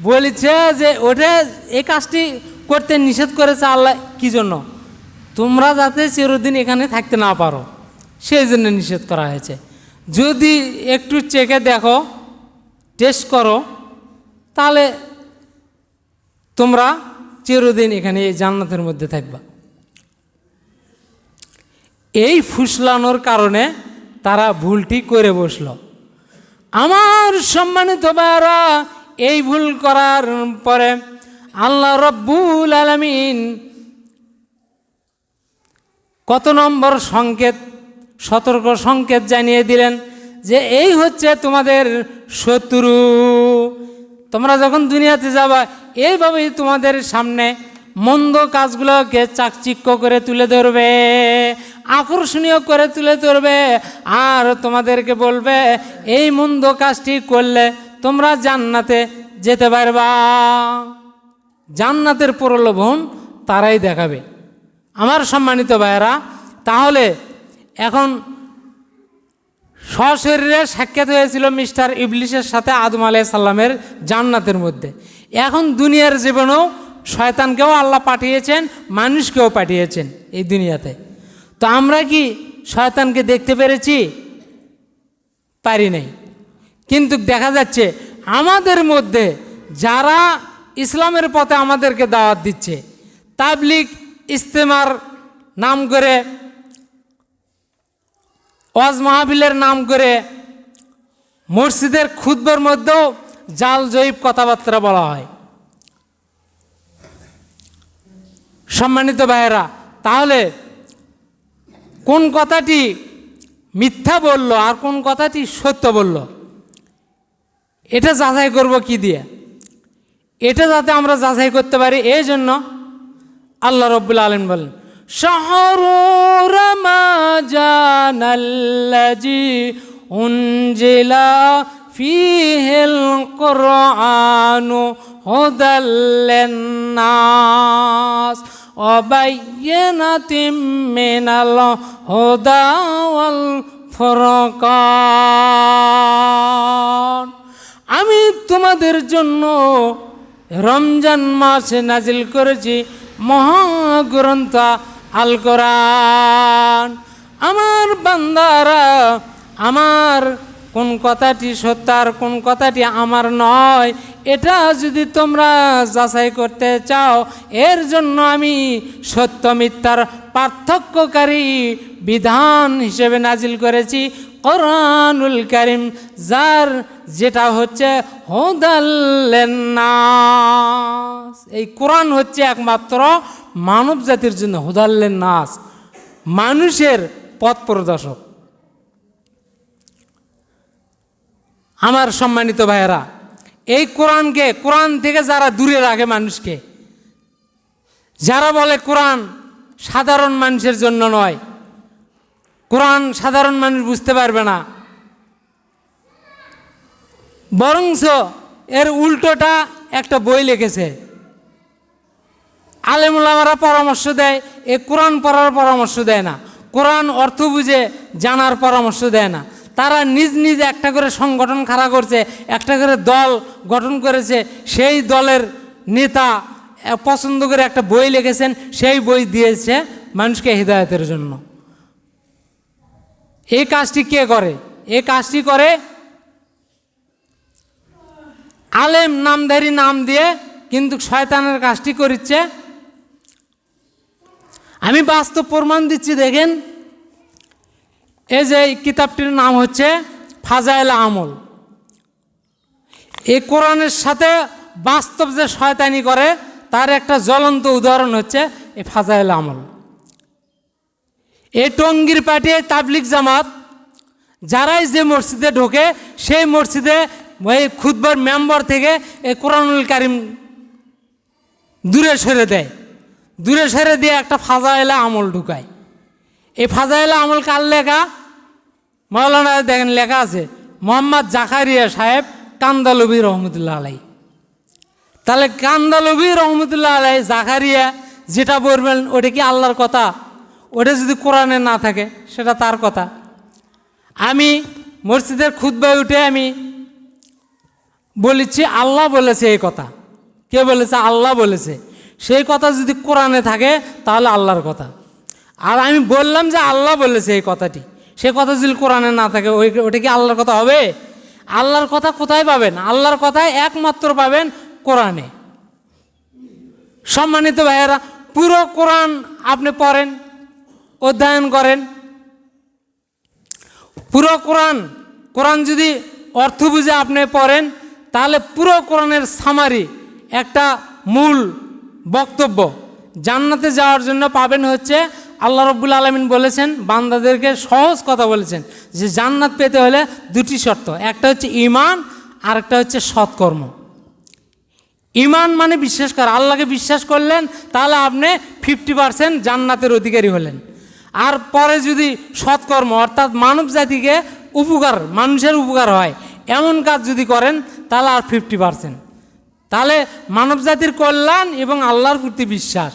[SPEAKER 1] বলেছে যে ওটা এই কাজটি করতে নিষেধ করেছে আল্লাহ, কি জন্য? তোমরা যাতে চিরদিন এখানে থাকতে না পারো, সেই জন্য নিষেধ করা হয়েছে। যদি একটু চেখে দেখো, টেস্ট করো, তাহলে তোমরা চিরদিন এখানে এই জান্নাতের মধ্যে থাকবা। এই ফুসলানোর কারণে তারা ভুলটি করে বসল। আমার সম্মানিত ভাইরা, এই ভুল করার পরে আল্লাহ রব্বুল আলামিন কত নম্বর সংকেত, সতর্ক সংকেত জানিয়ে দিলেন যে এই হচ্ছে তোমাদের শত্রু। তোমরা যখন দুনিয়াতে যাবা, এইভাবেই তোমাদের সামনে মন্দ কাজগুলোকে চাকচিক্য করে তুলে ধরবে, আকর্ষণীয় করে তুলে ধরবে আর তোমাদেরকে বলবে এই মন্দ কাজটি করলে তোমরা জান্নাতে যেতে পারবা। জান্নাতের প্রলোভন তারাই দেখাবে। আমার সম্মানিত ভাইয়েরা, তাহলে এখন সশরীরে সাক্ষাৎ হয়েছিল মিস্টার ইবলিসের সাথে আদম আলাইহিস সালামের জান্নাতের মধ্যে। এখন দুনিয়ার জীবনেও শয়তানকেও আল্লাহ পাঠিয়েছেন, মানুষকেও পাঠিয়েছেন এই দুনিয়াতে। তো আমরা কি শয়তানকে দেখতে পেরেছি? পারি নাই। কিন্তু দেখা যাচ্ছে আমাদের মধ্যে যারা ইসলামের পথে আমাদেরকে দাওয়াত দিচ্ছে, তাবলিগ ইস্তেমার নাম করে, ওয়াজ মাহফিলের নাম করে, মসজিদের খুতবার মধ্যেও জাল জয়ীব কথাবার্তা বলা হয়। সম্মানিত ভাইয়েরা, তাহলে কোন কথাটি মিথ্যা বলল আর কোন কথাটি সত্য বলল, এটা যাচাই করব কি দিয়ে? এটা যাতে আমরা যাচাই করতে পারি, এই জন্য আল্লাহ রাব্বুল আলামিন বলেন, শাহরু রমাজানাল্লাযী উনজিলা ফীহিল কুরআনু হুদাল লিন্নাস ওয়া বায়্যিনাতিম মিনাল হুদা ওয়াল ফুরকান। আমি তোমাদের জন্য রমজান মাসে নাজিল করেছি মহাগ্রন্থ আল কোরআন। আমার বান্দারা, আমার কোন কথাটি সত্য আর কোন কথাটি আমার নয়, এটা যদি তোমরা যাচাই করতে চাও, এর জন্য আমি সত্য মিথ্যার পার্থক্যকারী বিধান হিসেবে নাজিল করেছি কোরআনুল কারীম, যার যেটা হচ্ছে হুদাল লিন্নাস। এই কোরআন হচ্ছে একমাত্র মানব জাতির জন্য হুদাল লিন্নাস, মানুষের পথ প্রদর্শক। আমার সম্মানিত ভাইয়েরা, এই কোরআনকে, কোরআন থেকে যারা দূরে রাখে মানুষকে, যারা বলে কোরআন সাধারণ মানুষের জন্য নয়, কোরআন সাধারণ মানুষ বুঝতে পারবে না, বরঞ্চ এর উল্টোটা একটা বই লিখেছে, আলেম ওলামারা পরামর্শ দেয়, এ কোরআন পড়ার পরামর্শ দেয় না, কোরআন অর্থ বুঝে জানার পরামর্শ দেয় না। তারা নিজ নিজ একটা করে সংগঠন খাড়া করছে, একটা করে দল গঠন করেছে, সেই দলের নেতা পছন্দ করে একটা বই লিখেছেন, সেই বই দিয়েছে মানুষকে হিদায়াতের জন্য। এই কাজটি কে করে? এই কাজটি করে আলেম নামধারী নাম দিয়ে, কিন্তু শয়তানের কাজটি করিচ্ছে। আমি বাস্তব প্রমাণ দিচ্ছি, দেখেন। এই যে কিতাবটির নাম হচ্ছে ফাজাইল আমল। এই কোরআনের সাথে বাস্তব যে শয়তানি করে তার একটা জ্বলন্ত উদাহরণ হচ্ছে এই ফাজাইল আমল। এই টঙ্গীর পার্টি তাবলিগ জামাত যারাই যে মসজিদে ঢোকে, সেই মসজিদে ওই খুতবার মেম্বার থেকে এই কোরআনুল কারীম দূরে সরে দেয়, দূরে সরে দিয়ে একটা ফাজাইল আমল ঢুকায়। এই ফাজাইল আমল কার লেখা? মাওলানা দেখেন লেখা আছে মোহাম্মদ জাকারিয়া সাহেব কান্দালবি রহমতুল্লাহ আলাই। তাহলে কান্দালবি রহমতুল্লাহ আলাই জাকারিয়া যেটা বলবেন ওটা কি আল্লাহর কথা? ওটা যদি কোরআনে না থাকে সেটা তার কথা। আমি মসজিদের খুতবায় উঠে আমি বলেছি আল্লাহ বলেছে এই কথা। কে বলেছে? আল্লাহ বলেছে। সেই কথা যদি কোরআনে থাকে তাহলে আল্লাহর কথা। আর আমি বললাম যে আল্লাহ বলেছে এই কথাটি, সে কথা যদি কোরআনে না থাকে ওটা কি আল্লাহর কথা হবে? আল্লাহর কথা কোথায় পাবেন? আল্লাহর কথায় একমাত্র পাবেন কোরআনে। সম্মানিত ভাইয়েরা, পুরো কোরআন আপনি পড়েন, অধ্যয়ন করেন, পুরো কোরআন যদি অর্থ বুঝে আপনি পড়েন, তাহলে পুরো কোরআনের সামারি, একটা মূল বক্তব্য জান্নাতে যাওয়ার জন্য পাবেন হচ্ছে আল্লাহ রাব্বুল আলামিন বলেছেন, বান্দাদেরকে সহজ কথা বলেছেন যে জান্নাত পেতে হলে দুটি শর্ত, একটা হচ্ছে ঈমান আর একটা হচ্ছে সৎকর্ম। ঈমান মানে বিশ্বাস করা, আল্লাহকে বিশ্বাস করলেন তাহলে আপনি 50% জান্নাতের অধিকারী হলেন। আর পরে যদি সৎকর্ম অর্থাৎ মানব জাতিকে উপকার, মানুষের উপকার হয় এমন কাজ যদি করেন তাহলে আর 50%। তাহলে মানব জাতির কল্যাণ এবং আল্লাহর প্রতি বিশ্বাস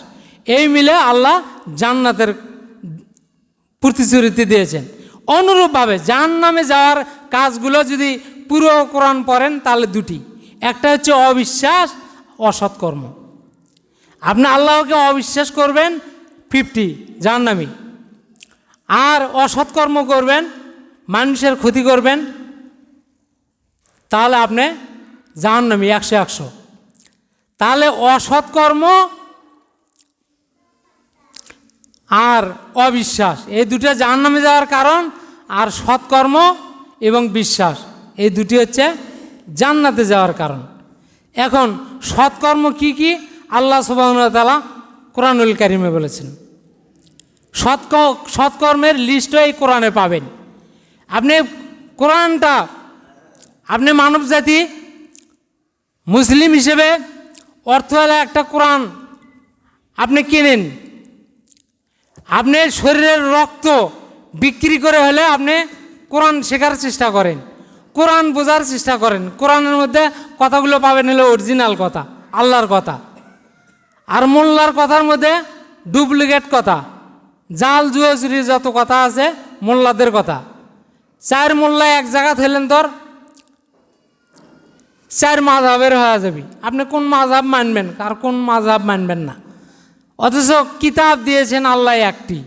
[SPEAKER 1] এই মিলে আল্লাহ জান্নাতের প্রতিশ্রুতি দিয়েছেন। অনুরূপভাবে জাহান্নামে যাওয়ার কাজগুলো যদি পুরো কোরআন পড়েন তাহলে দুটি, একটা হচ্ছে অবিশ্বাস, অসৎকর্ম। আপনি আল্লাহকে অবিশ্বাস করবেন 50 জাহান্নামী, আর অসৎকর্ম করবেন, মানুষের ক্ষতি করবেন, তাহলে আপনি জাহান্নামী 100-100। তাহলে অসৎকর্ম আর অবিশ্বাস এই দুটো জাহান্নামে যাওয়ার কারণ, আর সৎকর্ম এবং বিশ্বাস এই দুটি হচ্ছে জান্নাতে যাওয়ার কারণ। এখন সৎকর্ম কি কি আল্লাহ সুবহানাহু ওয়া তাআলা কোরআনুল কারীমে বলেছেন। সৎকর্মের লিস্টও এই কোরআনে পাবেন। আপনি কোরআনটা আপনি মানব জাতি মুসলিম হিসেবে অর্থওয়ালা একটা কোরআন আপনি কিনেন, আপনি শরীরের রক্ত বিক্রি করে হলে আপনি কোরআন শেখার চেষ্টা করেন, কোরআন বোঝার চেষ্টা করেন। কোরআনের মধ্যে কথাগুলো পাবেন হলো অরিজিনাল কথা, আল্লাহর কথা। আর মোল্লার কথার মধ্যে ডুপ্লিকেট কথা, জাল জুয়াচুরি যত কথা আছে মোল্লাদের কথা। 4 মোল্লা এক জায়গা হলেন তোর 4 মাযহাবের হয়ে যাবি, আপনি কোন মাযহাব মানবেন আর কোন মাযহাব মানবেন না। অথচ কিতাব দিয়েছেন আল্লাহ একটি,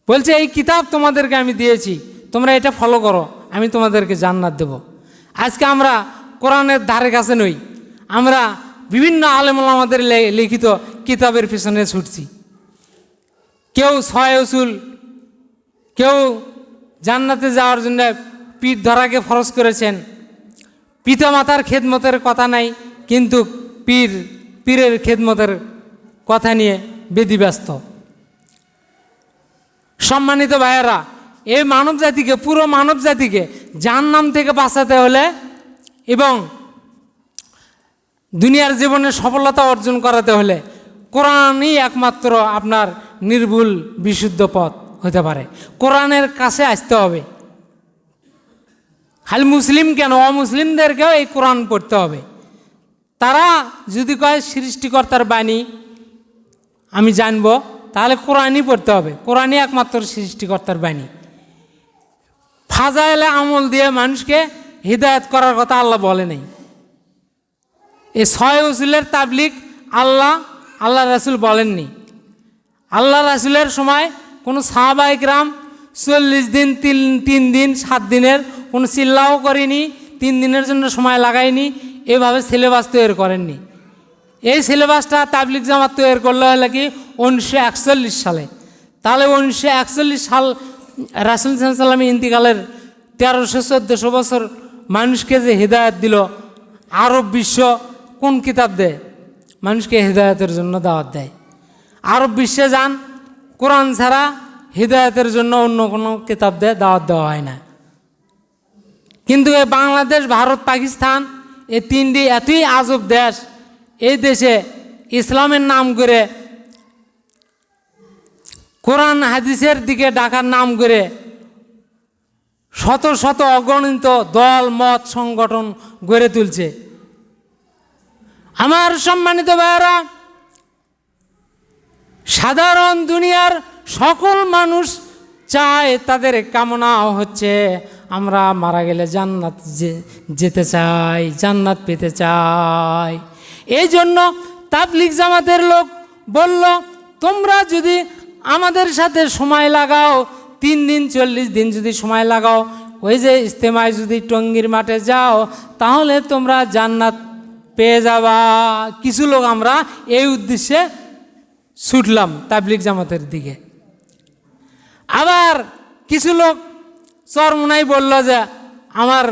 [SPEAKER 1] বলছে এই কিতাব তোমাদেরকে আমি দিয়েছি, তোমরা এটা ফলো করো, আমি তোমাদেরকে জান্নাত দেব। আজকে আমরা কোরআনের ধারে কাছে নই, আমরা বিভিন্ন আলেম ওলামাদের লিখিত কিতাবের পিছনে ছুটছি। কেউ 6 উসুল, কেউ জান্নাতে যাওয়ার জন্য পীর ধরাকে ফরজ করেছেন। পিতা মাতার খেদমতের কথা নাই, কিন্তু পীরের খেদমতের কথা নিয়ে ব্যতিব্যস্ত। সম্মানিত ভাইয়েরা, এই মানব জাতিকে, পুরো মানব জাতিকে জাহান্নাম থেকে বাঁচাতে হলে এবং দুনিয়ার জীবনে সফলতা অর্জন করাতে হলে কোরআনই একমাত্র আপনার নির্ভুল বিশুদ্ধ পথ হতে পারে। কোরআনের কাছে আসতে হবে। খালি মুসলিম কেন, অমুসলিমদেরকেও এই কোরআন পড়তে হবে। তারা যদি কয় সৃষ্টিকর্তার বাণী আমি জানব, তাহলে কোরআনই পড়তে হবে। কোরআনই একমাত্র সৃষ্টিকর্তার বাণী। ফাজাইলে আমল দিয়ে মানুষকে হিদায়াত করার কথা আল্লাহ বলে নেই। এই 6 উসুলের তাবলিগ আল্লাহ রাসূল বলেননি। আল্লাহ রাসূলের সময় কোনো সাহাবায়ে কেরাম 40 দিন 3 দিন 7 দিনের কোনো চিল্লাও করেনি, 3 দিনের জন্য সময় লাগায়নি, এভাবে সিলেবাস তৈরি করেননি। এই সিলেবাসটা তাবলিগ জামাত তৈরি করলে হলো কি 1941 সালে। তাহলে 1941 সাল রাসূল সাল্লাল্লাহু আলাইহি ওয়াসাল্লাম ইন্তিকালের 1300-1400 বছর মানুষকে যে হিদায়াত দিল, আরব বিশ্ব কোন কিতাব দেয় মানুষকে হিদায়াতের জন্য দাওয়াত দেয়? আরব বিশ্বে যান, কোরআন ছাড়া হিদায়াতের জন্য অন্য কোনো কিতাব দেয় দাওয়াত দেওয়া হয় না। কিন্তু এই বাংলাদেশ, ভারত, পাকিস্তান এই 3টি এতই আজব দেশ, এই দেশে ইসলামের নাম করে, কোরআন হাদিসের দিকে ডাকার নাম করে শত শত অগণিত দল মত সংগঠন গড়ে তুলছে। আমার সম্মানিত ভাইয়েরা, সাধারণ দুনিয়ার সকল মানুষ চায়, তাদের কামনা হচ্ছে আমরা মারা গেলে জান্নাত যেতে চাই, জান্নাত পেতে চাই। এই জন্য তাবলিগ জামাতের লোক বলল, তোমরা যদি আমাদের সাথে সময় লাগাও, 3 দিন 40 দিন যদি সময় লাগাও, ওই যে ইজতেমায় যদি টঙ্গীর মাঠে যাও, তাহলে তোমরা জান্নাত পেয়ে যাবা। কিছু লোক আমরা এই উদ্দেশ্যে ছুটলাম তাবলিগ জামাতের দিকে। আবার কিছু লোক চরমোনাই বলল যে আমার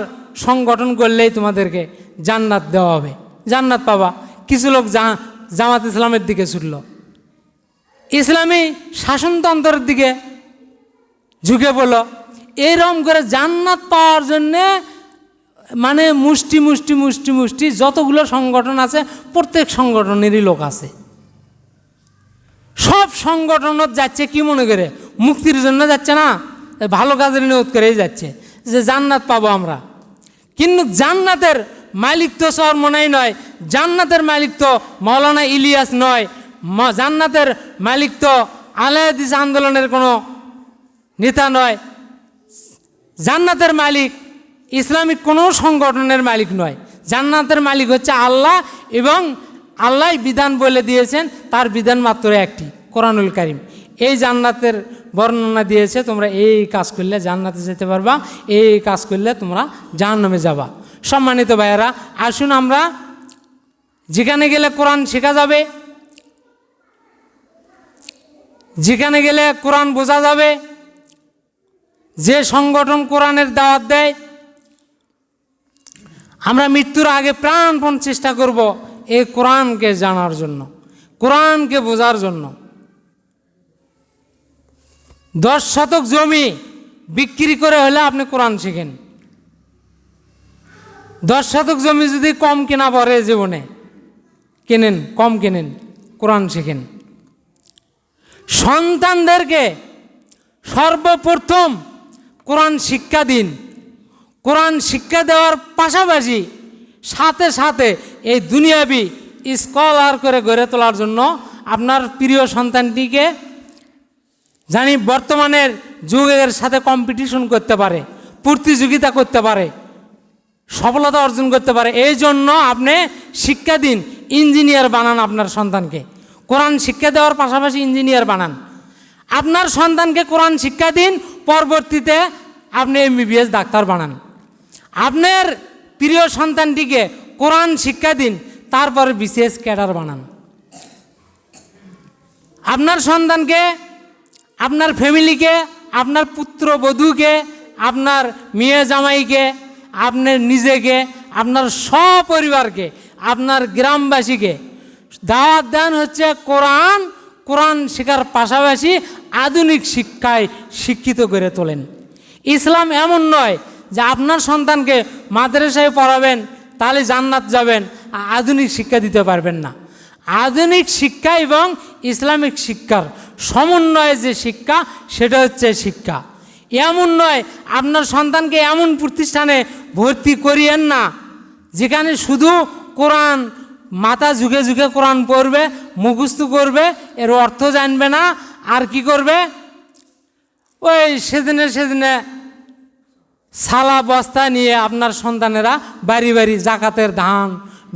[SPEAKER 1] সংগঠন করলেই তোমাদেরকে জান্নাত দেওয়া হবে, জান্নাত পাবা। কিছু লোক জামাত ইসলামের দিকে ছুটল, ইসলামী শাসনতন্ত্রের দিকে ঝুঁকে পড়ল। এইরকম করে জান্নাত পাওয়ার জন্যে মানে মুষ্টি মুষ্টি মুষ্টি মুষ্টি যতগুলো সংগঠন আছে, প্রত্যেক সংগঠনেরই লোক আছে। সব সব সংগঠনত যাচ্ছে কি মনে করে, মুক্তির জন্য যাচ্ছে না, ভালো কাজের নিয়ত করেই যাচ্ছে যে জান্নাত পাবো আমরা। কিন্তু জান্নাতের মালিক তো চরমনাই নয়, জান্নাতের মালিক তো মৌলানা ইলিয়াস নয়, জান্নাতের মালিক তো আলে হাদিস আন্দোলনের কোনো নেতা নয়, জান্নাতের মালিক ইসলামিক কোনো সংগঠনের মালিক নয়। জান্নাতের মালিক হচ্ছে আল্লাহ, এবং আল্লাহ বিধান বলে দিয়েছেন, তার বিধান মাত্র একটি, কোরআনুল কারীম। এই জান্নাতের বর্ণনা দিয়েছে, তোমরা এই কাজ করলে জান্নাতে যেতে পারবা, এই কাজ করলে তোমরা জাহান্নামে যাবা। সম্মানিত ভাইয়েরা, আসুন আমরা যেখানে গেলে কোরআন শেখা যাবে, যেখানে গেলে কোরআন বোঝা যাবে, যে সংগঠন কোরআনের দাওয়াত দেয়, আমরা মৃত্যুর আগে প্রাণপণ চেষ্টা করব এই কোরআনকে জানার জন্য, কোরআনকে বোঝার জন্য। 10 শতক জমি বিক্রি করে হলে আপনি কোরআন শেখেন। 10 শতক জমি যদি কম কেনা পড়ে জীবনে, কেনেন, কম কেনেন, কোরআন শেখেন। সন্তানদেরকে সর্বপ্রথম কোরআন শিক্ষা দিন। কোরআন শিক্ষা দেওয়ার পাশাপাশি সাথে সাথে এই দুনিয়াবি স্কলার করে গড়ে তোলার জন্য আপনার প্রিয় সন্তানটিকে জানি বর্তমানের যুগের সাথে কম্পিটিশন করতে পারে, প্রতিযোগিতা করতে পারে, সফলতা অর্জন করতে পারে, এই জন্য আপনি শিক্ষা দিন, ইঞ্জিনিয়ার বানান আপনার সন্তানকে। কোরআন শিক্ষা দেওয়ার পাশাপাশি ইঞ্জিনিয়ার বানান। আপনার সন্তানকে কোরআন শিক্ষা দিন, পরবর্তীতে আপনি MBBS ডাক্তার বানান। আপনার প্রিয় সন্তানটিকে কোরআন শিক্ষা দিন, তারপরে BCS ক্যাডার বানান। আপনার সন্তানকে, আপনার ফ্যামিলিকে, আপনার পুত্রবধূকে, আপনার মেয়ে জামাইকে, আপনার নিজেকে, আপনার সপরিবারকে, আপনার গ্রামবাসীকে দাওয়াত দেন হচ্ছে কোরআন। কোরআন শেখার পাশাপাশি আধুনিক শিক্ষায় শিক্ষিত করে তোলেন। ইসলাম এমন নয় যে আপনার সন্তানকে মাদ্রাসায় পড়াবেন তাহলে জান্নাত যাবেন, আধুনিক শিক্ষা দিতে পারবেন না। আধুনিক শিক্ষা এবং ইসলামিক শিক্ষার সমন্বয়ে যে শিক্ষা, সেটা হচ্ছে শিক্ষা। এমন নয় আপনার সন্তানকে এমন প্রতিষ্ঠানে ভর্তি করিয়েন না যেখানে শুধু কোরআন মাথা ঝুঁকে ঝুঁকে কোরআন পড়বে, মুখস্থ করবে, এর অর্থ জানবে না, আর কি করবে, ওই সেদিনে সালা বস্তা নিয়ে আপনার সন্তানেরা বাড়ি বাড়ি জাকাতের ধান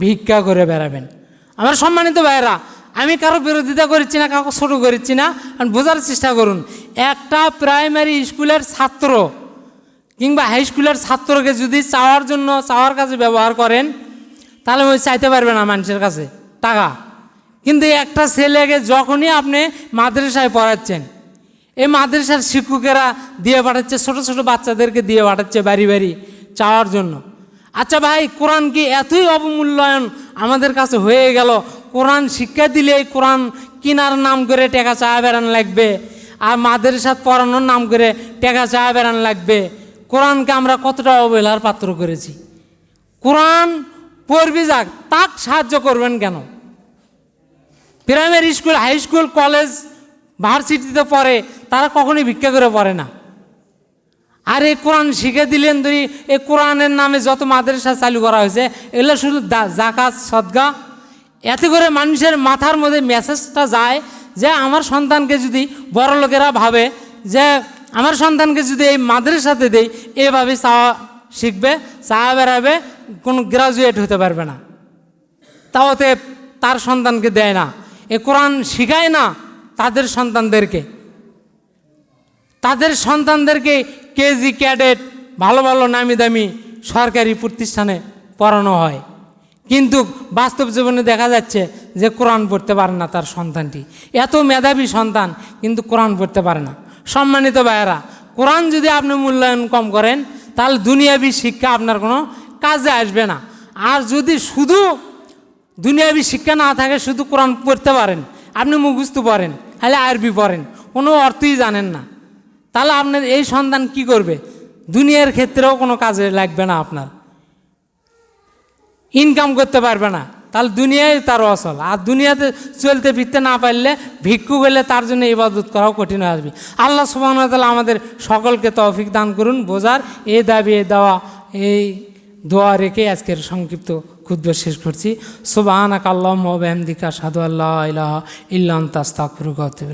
[SPEAKER 1] ভিক্ষা করে বেড়াবেন। আমার সম্মানিত ভাইয়েরা, আমি কারো বিরোধিতা করছি না, কাউকে ছোটো করছি না, বোঝার চেষ্টা করুন। একটা প্রাইমারি স্কুলের ছাত্র কিংবা হাই স্কুলের ছাত্রকে যদি চাওয়ার কাছে ব্যবহার করেন, তাহলে ওই চাইতে পারবে না মানুষের কাছে টাকা। কিন্তু একটা ছেলেকে যখনই আপনি মাদ্রাসায় পড়াচ্ছেন, এই মাদ্রাসার শিক্ষকেরা দিয়ে পাঠাচ্ছে, ছোট ছোট বাচ্চাদেরকে দিয়ে পাঠাচ্ছে বাড়ি বাড়ি চাওয়ার জন্য। আচ্ছা ভাই, কোরআন কি এতই অবমূল্যায়ন আমাদের কাছে হয়ে গেল? কোরআন শিক্ষা দিলে এই কোরআন কিনার নাম করে টাকা চাওয়া বেড়ান লাগবে, আর মাদ্রাসা পড়ানোর নাম করে টাকা চাওয়া বেড়ান লাগবে। কোরআনকে আমরা কতটা অবহেলার পাত্র করেছি। কোরআন পড়বি যাক, তাক সাহায্য করবেন কেন? Primary school, high school, college, ভার্সিটিতে পড়ে, তারা কখনোই ভিক্ষা করে পড়ে না। আর এই কোরআন শিখে দিলেন দুই, এই কোরআনের নামে যত মাদ্রাসা চালু করা হয়েছে, এগুলো শুধু জাকাত সদকা, এতে করে মানুষের মাথার মধ্যে মেসেজটা যায় যে আমার সন্তানকে যদি বড় লোকেরা ভাবে যে আমার সন্তানকে যদি এই মাদ্রাসাতে দেই, এভাবে চাওয়া শিখবে, চাওয়া বেড়াবে, কোনো গ্রাজুয়েট হতে পারবে না, তাওতে তার সন্তানকে দেয় না। এ কোরআন শিখায় না তাদের সন্তানদেরকে কেজি ক্যাডেট ভালো ভালো নামি দামি সরকারি প্রতিষ্ঠানে পড়ানো হয়, কিন্তু বাস্তব জীবনে দেখা যাচ্ছে যে কোরআন পড়তে পারে না তার সন্তানটি। এত মেধাবী সন্তান কিন্তু কোরআন পড়তে পারে না। সম্মানিত ভাইয়েরা, কোরআন যদি আপনি মূল্যায়ন কম করেন, তাহলে দুনিয়াবী শিক্ষা আপনার কোনো কাজে আসবে না। আর যদি শুধু দুনিয়াবী শিক্ষা না থাকে, শুধু কোরআন পড়তে পারেন, আপনি মুখস্থ পড়েন, তাহলে আরবি পড়েন, কোনো অর্থই জানেন না, তাহলে আপনার এই সন্তান কি করবে? দুনিয়ার ক্ষেত্রেও কোনো কাজে লাগবে না, আপনার ইনকাম করতে পারবে না, তাহলে দুনিয়ায় তার অসল। আর দুনিয়াতে চলতে ফিরতে না পারলে ভিক্ষু গেলে তার জন্য ইবাদত করাও কঠিন হয়ে আসবে। আল্লাহ সুবহানাহু ওয়া তাআলা আমাদের সকলকে তৌফিক দান করুন বোঝার। এই দাবি এই দেওয়া এই দোয়া রেখে আজকের সংক্ষিপ্ত খুতবা শেষ করছি। সুবহানাকা আল্লাহুম্মা ওয়া বিহামদিকা আশহাদু আল্লা ইলাহা ইল্লা আনতা আস্তাগফিরুকা ওয়া আতুবু ইলাইক।